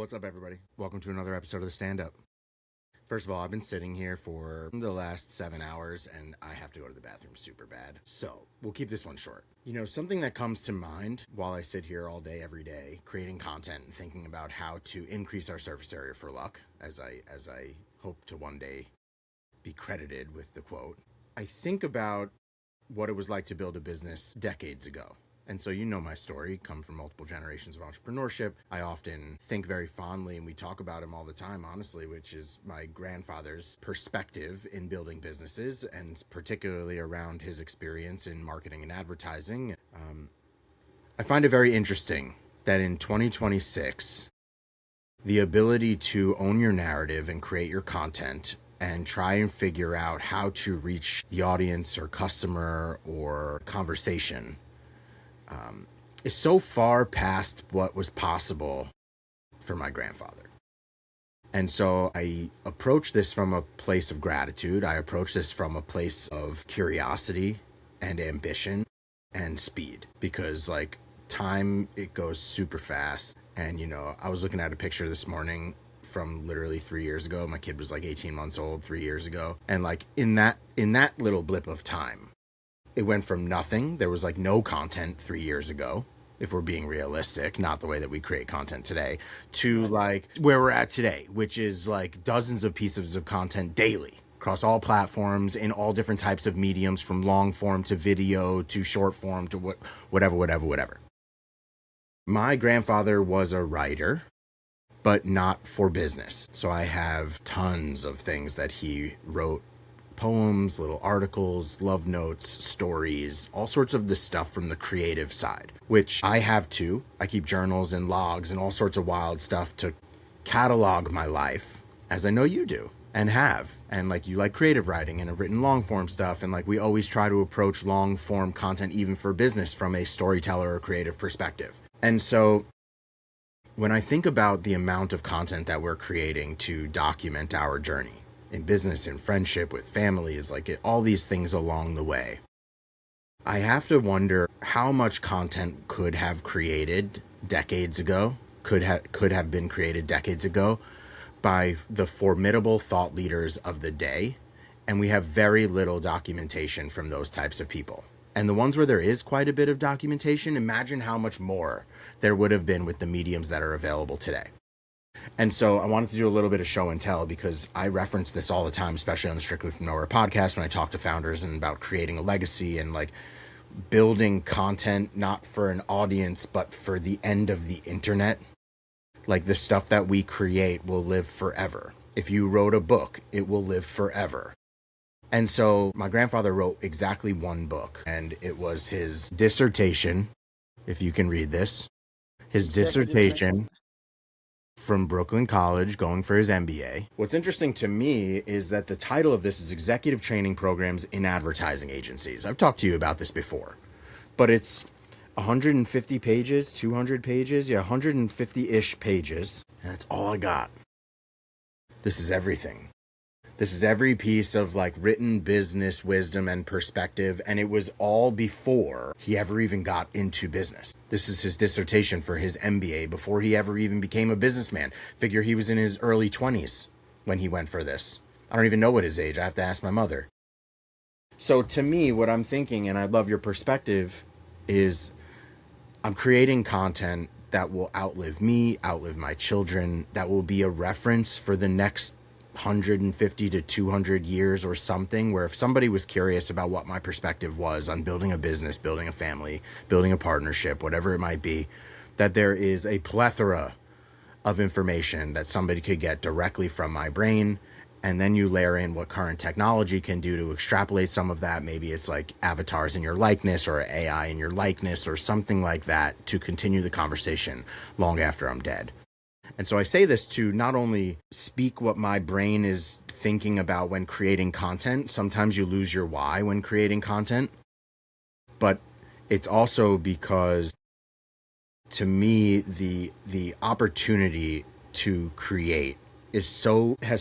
What's up, everybody? Welcome to another episode of The Stand Up. First of all, I've been sitting here for the last 7 hours and I have to go to the bathroom super bad. So we'll keep this one short. You know, something that comes to mind while I sit here all day, every day, creating content and thinking about how to increase our surface area for luck, as I hope to one day be credited with the quote. I think about what it was like to build a business decades ago. And so you know my story, come from multiple generations of entrepreneurship. I often think very fondly, and we talk about him all the time, honestly, which is my grandfather's perspective in building businesses, and particularly around his experience in marketing and advertising. I find it very interesting that in 2026, the ability to own your narrative and create your content and try and figure out how to reach the audience or customer or conversation is so far past what was possible for my grandfather. And so I approach this from a place of gratitude. I approach this from a place of curiosity and ambition and speed, because like time, it goes super fast. And, you know, I was looking at a picture this morning from literally 3 years ago. My kid was like 18 months old 3 years ago. And like in that little blip of time, it went from nothing. There was like no content 3 years ago, if we're being realistic, not the way that we create content today, to like where we're at today, which is like dozens of pieces of content daily across all platforms in all different types of mediums, from long form to video to short form to whatever. My grandfather was a writer, but not for business. So I have tons of things that he wrote: poems, little articles, love notes, stories, all sorts of this stuff from the creative side, which I have too. I keep journals and logs and all sorts of wild stuff to catalog my life, as I know you do and have. And like you like creative writing and have written long form stuff. And like we always try to approach long form content, even for business, from a storyteller or creative perspective. And so when I think about the amount of content that we're creating to document our journey, in business, in friendship, with families, like all these things along the way, I have to wonder how much content could have created decades ago, could have been created decades ago by the formidable thought leaders of the day. And we have very little documentation from those types of people. And the ones where there is quite a bit of documentation, imagine how much more there would have been with the mediums that are available today. And so I wanted to do a little bit of show and tell, because I reference this all the time, especially on the Strictly From Nowhere podcast, when I talk to founders and about creating a legacy and like building content, not for an audience, but for the end of the internet. Like the stuff that we create will live forever. If you wrote a book, it will live forever. And so my grandfather wrote exactly one book, and it was his dissertation, if you can read this, his dissertation from Brooklyn College, going for his MBA. What's interesting to me is that the title of this is Executive Training Programs in Advertising Agencies. I've talked to you about this before, but it's 150 pages, 200 pages, 150-ish pages, and that's all I got. This is everything. This is every piece of like written business wisdom and perspective, and it was all before he ever even got into business. This is his dissertation for his MBA before he ever even became a businessman. Figure he was in his early 20s when he went for this. I don't even know what his age. I have to ask my mother. So to me, what I'm thinking, and I'd love your perspective, is I'm creating content that will outlive me, outlive my children, that will be a reference for the next 150 to 200 years or something, where if somebody was curious about what my perspective was on building a business, building a family, building a partnership, whatever it might be, that there is a plethora of information that somebody could get directly from my brain. And then you layer in what current technology can do to extrapolate some of that. Maybe it's like avatars in your likeness or AI in your likeness or something like that to continue the conversation long after I'm dead. And so I say this to not only speak what my brain is thinking about when creating content. Sometimes you lose your why when creating content, but it's also because to me, the opportunity to create has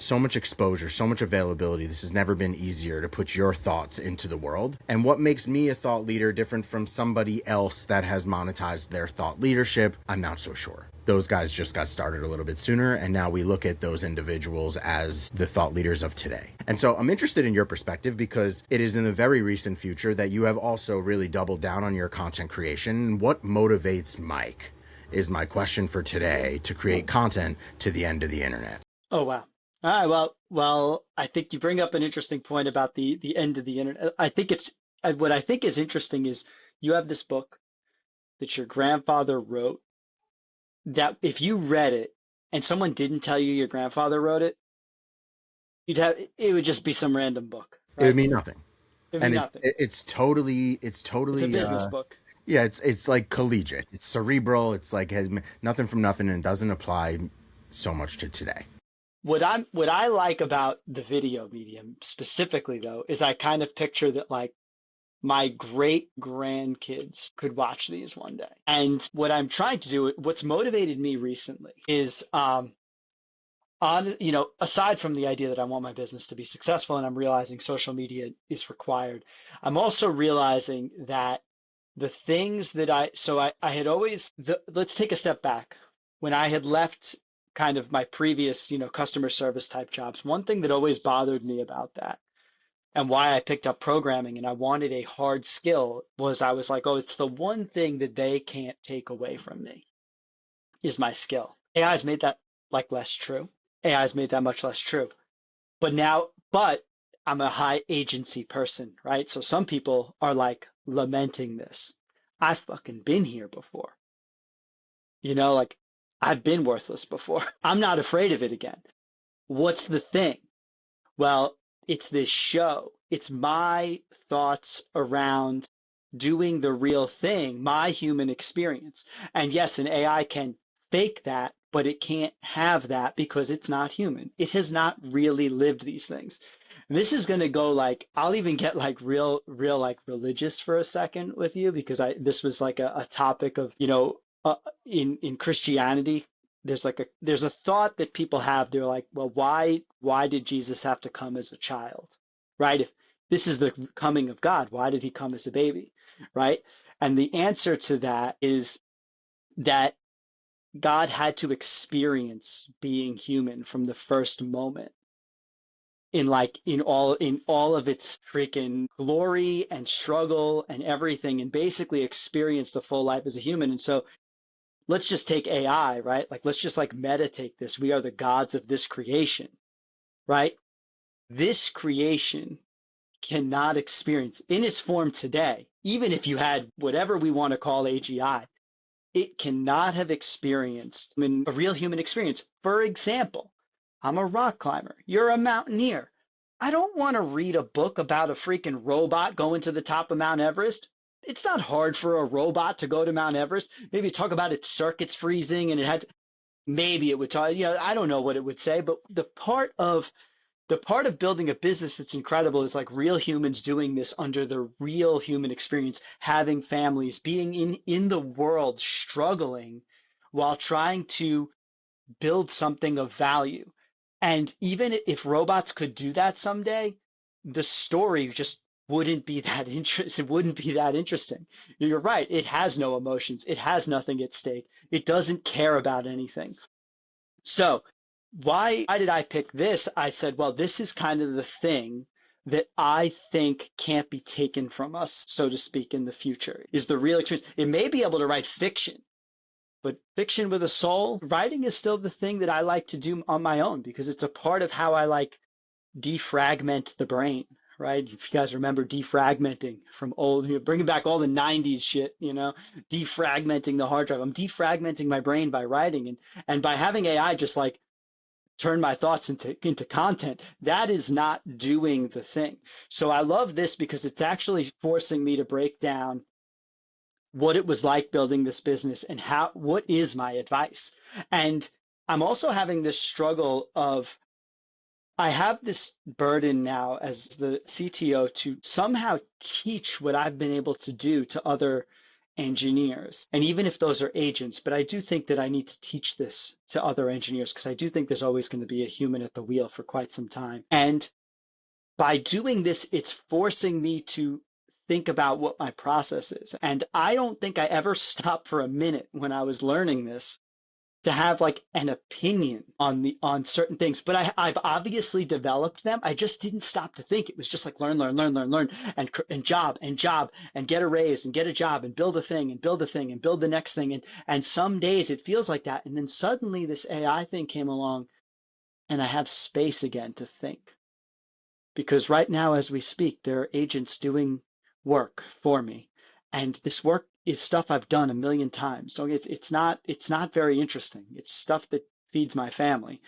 so much exposure, so much availability. This has never been easier to put your thoughts into the world. And what makes me a thought leader different from somebody else that has monetized their thought leadership, I'm not so sure. those guys just got started a little bit sooner, and now we look at those individuals as the thought leaders of today. And so I'm interested in your perspective because it is in the very recent future that you have also really doubled down on your content creation. What motivates Mike is my question for today to create content to the end of the internet. Oh, wow. All right. Well, I think you bring up an interesting point about the end of the internet. I think it's what I think is interesting is you have this book that your grandfather wrote that if you read it and someone didn't tell you your grandfather wrote it, it would just be some random book, It would right? mean nothing. It'd be And nothing. it's It's a totally business book. yeah, it's like collegiate. It's cerebral. It's like nothing from nothing and doesn't apply so much to today. What I like about the video medium specifically though is I kind of picture that like my great grandkids could watch these one day. And what I'm trying to do, what's motivated me recently is aside from the idea that I want my business to be successful and I'm realizing social media is required, I'm also realizing that the things that I had always, let's take a step back. When I had left kind of my previous, customer service type jobs, one thing that always bothered me about that and why I picked up programming and I wanted a hard skill was I was like, oh, it's the one thing that they can't take away from me is my skill. AI has made that like less true. AI has made that much less true. But I'm a high agency person, right? So some people are like lamenting this. I've fucking been here before. Like I've been worthless before. I'm not afraid of it again. What's the thing? Well, it's this show. It's my thoughts around doing the real thing, my human experience. And yes, an AI can fake that, but it can't have that because it's not human. It has not really lived these things. This is going to go like, I'll even get like real like religious for a second with you because this was like a topic of, in Christianity, there's a thought that people have. They're like, well, why did Jesus have to come as a child, right? If this is the coming of God, why did he come as a baby, right? And the answer to that is that God had to experience being human from the first moment in all of its freaking glory and struggle and everything and basically experienced a full life as a human. And so let's just take AI, right? Like, let's just like meditate this. We are the gods of this creation, right? This creation cannot experience in its form today, even if you had whatever we want to call AGI, it cannot have experienced, I mean, a real human experience. For example, I'm a rock climber. You're a mountaineer. I don't want to read a book about a freaking robot going to the top of Mount Everest. It's not hard for a robot to go to Mount Everest. Maybe talk about its circuits freezing and it had to, maybe it would talk, I don't know what it would say, but the part of building a business that's incredible is like real humans doing this under the real human experience, having families, being in the world, struggling while trying to build something of value. And even if robots could do that someday, the story just wouldn't be that interest. It wouldn't be that interesting. You're right. It has no emotions. It has nothing at stake. It doesn't care about anything. So why did I pick this? I said, well, this is kind of the thing that I think can't be taken from us, so to speak, in the future, is the real experience. It may be able to write fiction, but fiction with a soul, writing is still the thing that I like to do on my own because it's a part of how I like defragment the brain, right? If you guys remember defragmenting from old, bringing back all the 90s shit, defragmenting the hard drive. I'm defragmenting my brain by writing and by having AI just like turn my thoughts into content. That is not doing the thing. So I love this because it's actually forcing me to break down what it was like building this business and what is my advice. And I'm also having this struggle of I have this burden now as the CTO to somehow teach what I've been able to do to other engineers. And even if those are agents, but I do think that I need to teach this to other engineers because I do think there's always going to be a human at the wheel for quite some time. And by doing this, it's forcing me to think about what my process is. And I don't think I ever stopped for a minute when I was learning this to have like an opinion on certain things, but I've obviously developed them. I just didn't stop to think. It was just like learn, and job and get a raise and get a job and build a thing and build a thing and build the next thing. And some days it feels like that. And then suddenly this AI thing came along and I have space again to think. Because right now, as we speak, there are agents doing work for me. And this work is stuff I've done a million times. So it's not very interesting. It's stuff that feeds my family.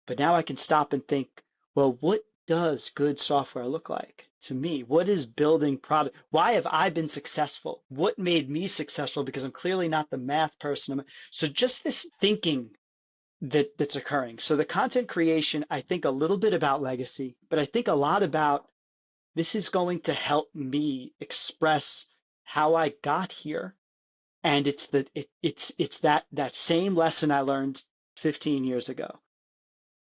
But now I can stop and think, well, what does good software look like to me? What is building product? Why have I been successful? What made me successful? Because I'm clearly not the math person. So just this thinking that's occurring. So the content creation, I think a little bit about legacy, but I think a lot about this is going to help me express how I got here. And it's that same lesson I learned 15 years ago.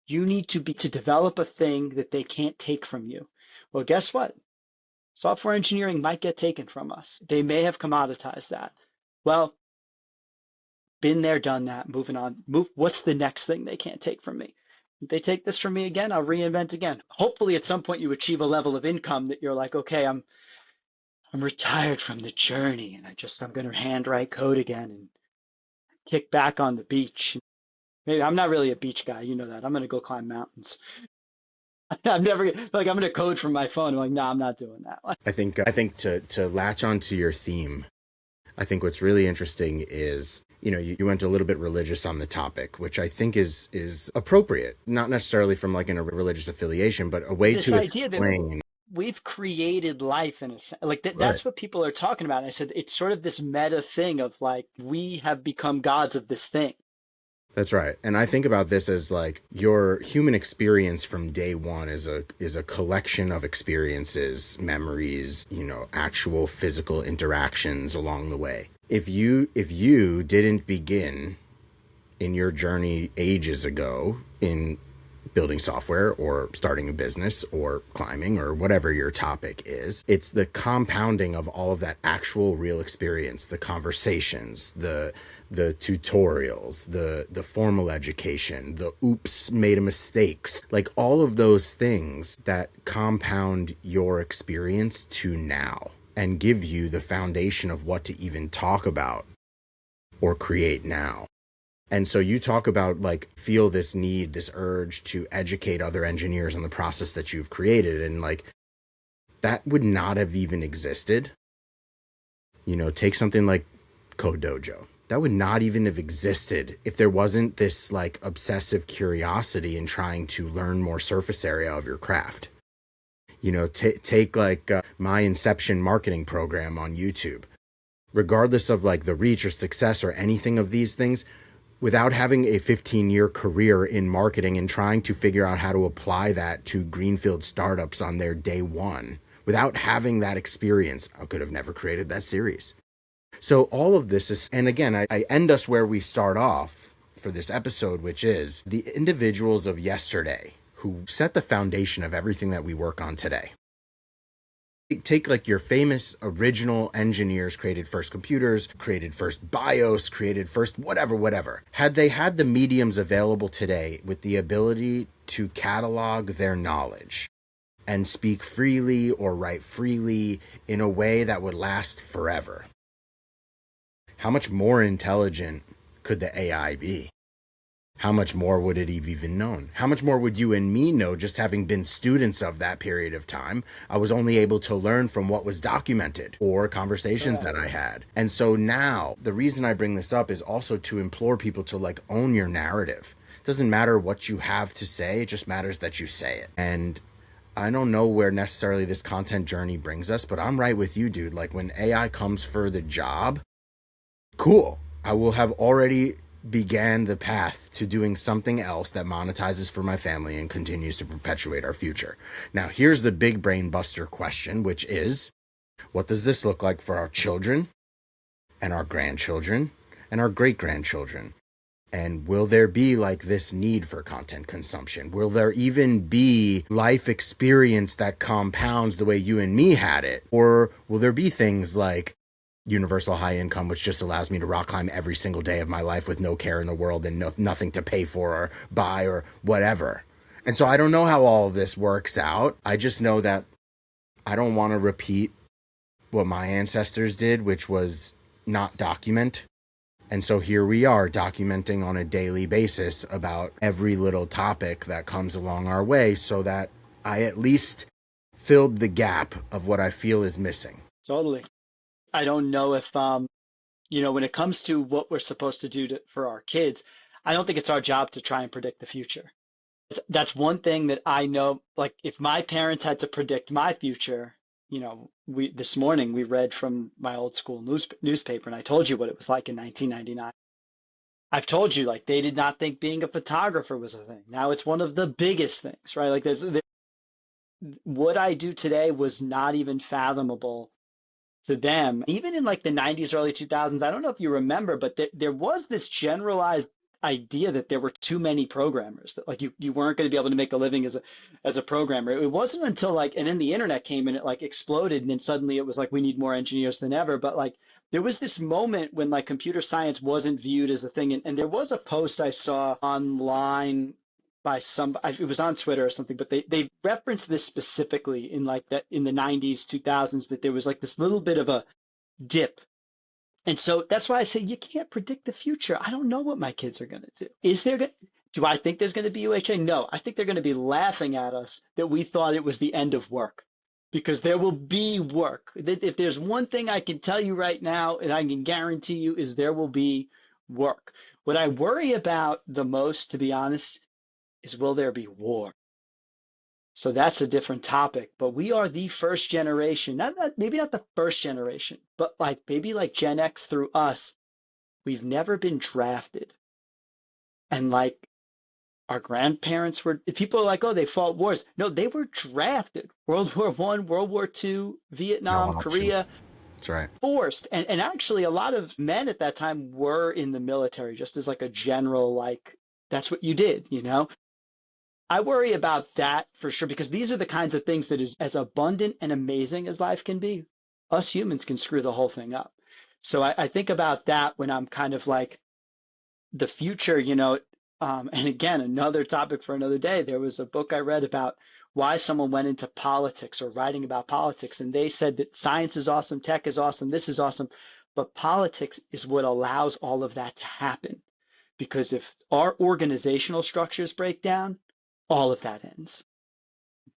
You need to develop a thing that they can't take from you. Well, guess what? Software engineering might get taken from us. They may have commoditized that. Well, been there, done that, moving on. What's the next thing they can't take from me? If they take this from me again, I'll reinvent again. Hopefully at some point you achieve a level of income that you're like, okay, I'm retired from the journey and I'm going to handwrite code again and kick back on the beach. Maybe I'm not really a beach guy, you know that. I'm going to go climb mountains. I'm never like I'm going to code from my phone. I'm like, no, I'm not doing that. I think to latch onto your theme, I think what's really interesting is, you went a little bit religious on the topic, which I think is appropriate, not necessarily from like in a religious affiliation, but a way This to idea that explain. we've created life in a sense, like Right. that's what people are talking about. And I said it's sort of this meta thing of like we have become gods of this thing. That's right. And I think about this as like your human experience from day one is a collection of experiences, memories, actual physical interactions along the way. If you didn't begin in your journey ages ago in building software or starting a business or climbing or whatever your topic is, it's the compounding of all of that actual real experience, the conversations, the tutorials, the formal education, the oops, made a mistakes, like all of those things that compound your experience to now and give you the foundation of what to even talk about or create now. And so you talk about like feel this need, this urge to educate other engineers on the process that you've created. And like that would not have even existed. Take something like Code Dojo. That would not even have existed if there wasn't this like obsessive curiosity in trying to learn more surface area of your craft. Take like my Inception marketing program on YouTube. Regardless of like the reach or success or anything of these things, without having a 15-year career in marketing and trying to figure out how to apply that to greenfield startups on their day one, without having that experience, I could have never created that series. So all of this is, and again, I end us where we start off for this episode, which is the individuals of yesterday who set the foundation of everything that we work on today. Take like your famous original engineers, created first computers, created first BIOS, created first whatever. Had they had the mediums available today with the ability to catalog their knowledge and speak freely or write freely in a way that would last forever, how much more intelligent could the AI be? How much more would it have even known? How much more would you and me know just having been students of that period of time? I was only able to learn from what was documented or conversations that I had. And so now the reason I bring this up is also to implore people to like own your narrative. It doesn't matter what you have to say. It just matters that you say it. And I don't know where necessarily this content journey brings us, but I'm right with you, dude. Like when AI comes for the job, cool. I will have already began the path to doing something else that monetizes for my family and continues to perpetuate our future. Now, here's the big brain buster question, which is, what does this look like for our children and our grandchildren and our great-grandchildren? And will there be like this need for content consumption? Will there even be life experience that compounds the way you and me had it? Or will there be things like universal high income, which just allows me to rock climb every single day of my life with no care in the world and nothing to pay for or buy or whatever. And so I don't know how all of this works out. I just know that I don't want to repeat what my ancestors did, which was not document. And so here we are documenting on a daily basis about every little topic that comes along our way so that I at least filled the gap of what I feel is missing. Totally. I don't know if, when it comes to what we're supposed to do for our kids, I don't think it's our job to try and predict the future. That's one thing that I know. Like, if my parents had to predict my future, we this morning we read from my old school newspaper, and I told you what it was like in 1999. I've told you, like, they did not think being a photographer was a thing. Now it's one of the biggest things, right? Like, what I do today was not even fathomable to them. Even in like the 90s, early 2000s, I don't know if you remember, but there was this generalized idea that there were too many programmers, that like you weren't going to be able to make a living as a programmer. It wasn't until like, and then the internet came and it like exploded, and then suddenly it was like we need more engineers than ever. But like there was this moment when like computer science wasn't viewed as a thing, and there was a post I saw online by it was on Twitter or something, but they referenced this specifically in like that in the 90s, 2000s, that there was like this little bit of a dip. And so that's why I say you can't predict the future. I don't know what my kids are going to do. Do I think there's going to be UHA? No, I think they're going to be laughing at us that we thought it was the end of work, because there will be work. If there's one thing I can tell you right now, and I can guarantee you, is there will be work. What I worry about the most, to be honest, is will there be war? So that's a different topic. But we are the first generation, maybe not the first generation, but like maybe like Gen X through us, we've never been drafted. And like our grandparents were, people are like, oh, they fought wars. No, they were drafted. World War One, World War Two, No Vietnam, option. Korea, That's right. forced. And actually a lot of men at that time were in the military, just as like a general, like that's what you did. I worry about that for sure, because these are the kinds of things that is as abundant and amazing as life can be. Us humans can screw the whole thing up. So I think about that when I'm kind of like the future, and again, another topic for another day. There was a book I read about why someone went into politics or writing about politics, and they said that science is awesome, tech is awesome, this is awesome, but politics is what allows all of that to happen. Because if our organizational structures break down, all of that ends,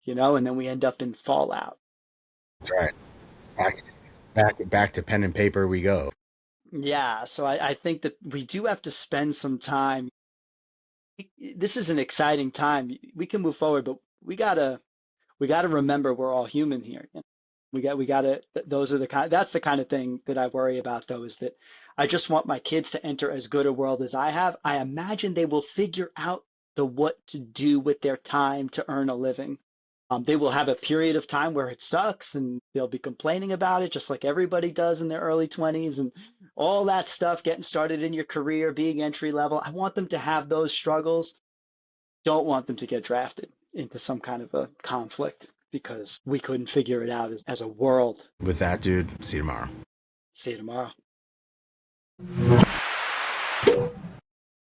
and then we end up in fallout. That's right. Back to pen and paper we go. Yeah, so I think that we do have to spend some time. This is an exciting time. We can move forward, but we gotta remember we're all human here. We gotta, those are the kind, that's the kind of thing that I worry about, though, is that I just want my kids to enter as good a world as I have. I imagine they will figure out the what to do with their time to earn a living. They will have a period of time where it sucks and they'll be complaining about it, just like everybody does in their early 20s and all that stuff, getting started in your career, being entry level. I want them to have those struggles. Don't want them to get drafted into some kind of a conflict because we couldn't figure it out as a world. With that, dude, see you tomorrow. See you tomorrow.